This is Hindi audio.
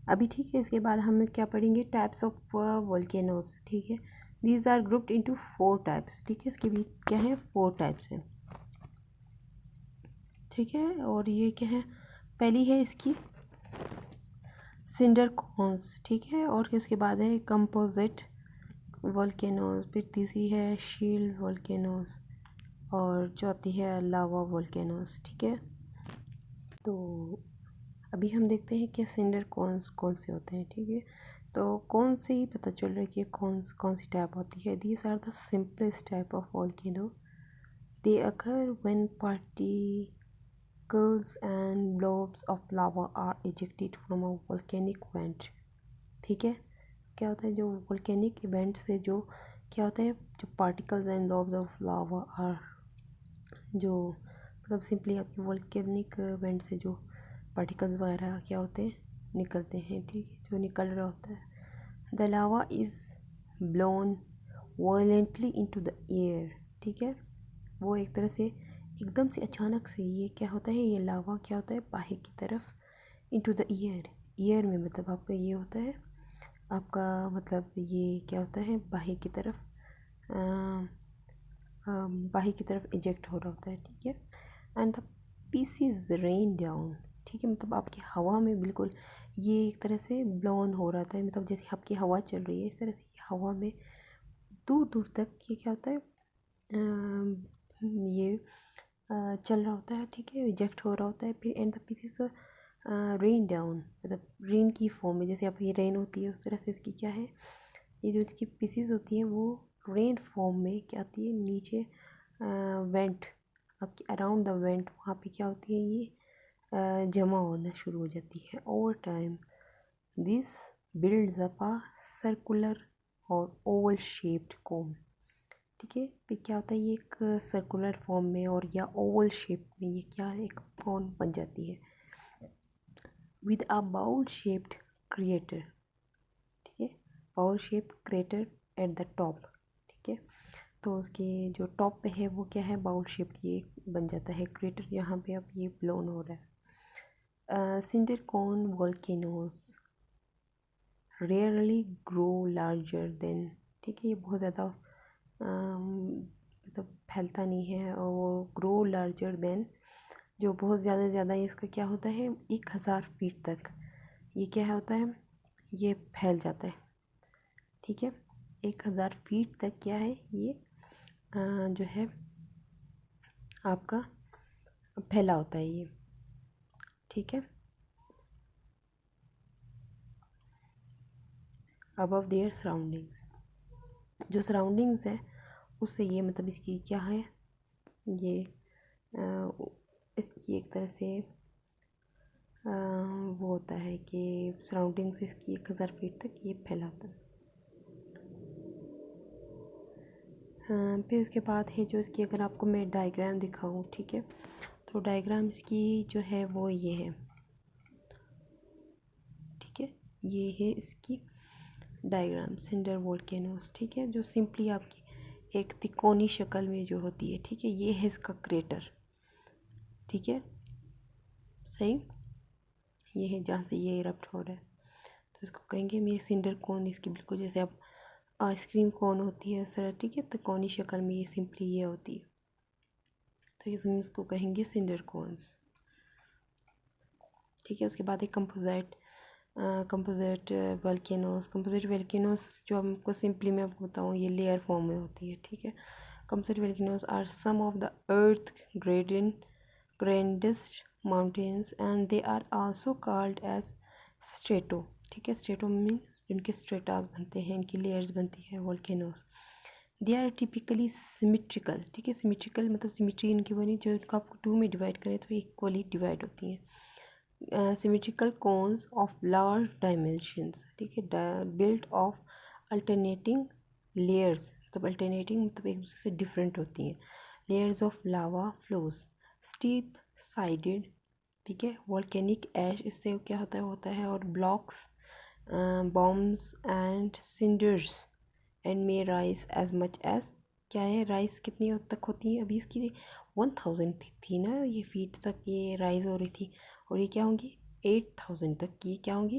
अभी ठीक है। इसके बाद हम क्या पढ़ेंगे, टाइप्स ऑफ वोल्केनोज। ठीक है, these are grouped into 4 types. ठीक है, इसके भी क्या है, 4 टाइप्स हैं। ठीक है, और ये क्या है, पहली है इसकी सिंडर कोन्स। ठीक है, और इसके बाद है कंपोजिट वोल्केनोज, फिर तीसरी है शील्ड वोल्केनोज, और चौथी है लावा वोल्केनोज। ठीक है, तो अभी हम देखते हैं कि सिंडर कोन्स कौन से होते हैं। ठीक है, तो कौन से ही पता चल रहा है कि कौन सी टाइप होती है। These are the simplest type of volcano, they occur when particles and blobs of lava are ejected from a volcanic vent। ठीक है, क्या होता है, जो वोल्केनिक इवेंट से जो क्या होता है, जो particles and blobs of lava are, जो मतलब सिंपली आपकी वोल्केनिक इवेंट से जो पार्टिकल्स वगैरह क्या होते हैं, निकलते हैं। ठीक है, जो निकल रहा होता है, the lava is blown violently into the air. ठीक है, वो एक तरह से एकदम से अचानक से ये क्या होता है, ये लावा क्या होता है, बाहर की तरफ इनटू द ईयर में मतलब आपका ये होता है, आपका मतलब ये क्या होता है, बाहर की तरफ इजेक्ट हो रहा होता है। ठीक है, and the pieces rain down. ठीक है, मतलब आपकी हवा में बिल्कुल ये एक तरह से ब्लोन हो रहा था, मतलब जैसे आपकी हवा चल रही है इस तरह से ये हवा में दूर दूर तक ये क्या होता है, ये चल रहा होता है। ठीक है, इजेक्ट हो रहा होता है, फिर and the pieces rain down, मतलब रेन की फॉर्म में, जैसे आपकी रेन होती है उस तरह से इसकी क्या है, ये जो इसकी पीसीज होती हैं वो रेन फॉर्म में क्या आती है, नीचे वेंट आपकी अराउंड द वेंट, वहाँ पे क्या होती है, ये जमा होना शुरू हो जाती है। Over time this builds up a circular और ओवल शेप्ड कोन। ठीक है, फिर क्या होता है, ये एक सर्कुलर फॉर्म में और या ओवल शेप में ये क्या है, एक कोन बन जाती है, with a bowl shaped crater. ठीक है, bowl shaped crater at the top. ठीक है, तो उसके जो टॉप पे है वो क्या है, बाउल शेप्ड ये बन जाता है क्रेटर, यहाँ पे अब ये ब्लोन हो रहा है। Cinder cone volcanoes rarely grow larger than. ठीक है, ये बहुत ज़्यादा मतलब फैलता नहीं है, और वो ग्रो लार्जर देन, जो बहुत ज़्यादा इसका क्या होता है, 1000 फीट तक ये क्या होता है, ये फैल जाता है। ठीक है, 1000 फीट तक क्या है, ये जो है आपका फैला होता है ये। ठीक है, अबव देयर सराउंडिंग्स, जो सराउंडिंग्स है उससे ये मतलब इसकी क्या है, ये इसकी एक तरह से वो होता है कि सराउंडिंग्स इसकी 1000 फीट तक ये फैला होता है। फिर उसके बाद है जो इसकी, अगर आपको मैं डायग्राम दिखाऊं, ठीक है, तो डायग्राम इसकी जो है वो ये है। ठीक है, ये है इसकी डायग्राम सिंडर वोल्केनोस। ठीक है, जो सिंपली आपकी एक तिकोनी शक्ल में जो होती है। ठीक है, ये है इसका क्रेटर। ठीक है, सही, ये है जहाँ से ये इरप्ट हो रहा है, तो इसको कहेंगे हम ये सिंडर कोन। इसकी बिल्कुल जैसे अब आइसक्रीम कोन होती है सर। ठीक है, तिकोनी शक्ल में ये सिंपली ये होती है, तो इसमें इसको कहेंगे सिंडर कोन्स। ठीक है, उसके बाद एक कंपोजिट वोल्केनोस जो हमको सिंपली मैं आपको बताऊँ, ये लेयर फॉर्म में होती है। ठीक है, composite volcanoes are some of the earth grandest mountains and they are also called as strato. ठीक है, स्ट्रेटो मीन्स जिनके स्ट्रेटास बनते हैं, इनकी लेयर्स बनती है volcanoes. They are typically symmetrical. ठीक है, सिमिट्रिकल मतलब सिमिट्री इनकी बनी, जो इनको आप 2 में डिवाइड करें तो इक्वली डिवाइड होती हैं। symmetrical cones of large dimensions। ठीक है, built of alternating layers, मतलब alternating मतलब एक दूसरे से डिफरेंट होती हैं, layers of lava flows, steep sided। ठीक है, volcanic ash इससे क्या होता है और blocks, bombs and cinders and may rise as much as, क्या है, राइस कितनी हद तक होती है, अभी इसकी 1000 थी ना, ये फीट तक ये राइज हो रही थी, और ये क्या होंगी 8000 तक की क्या होंगी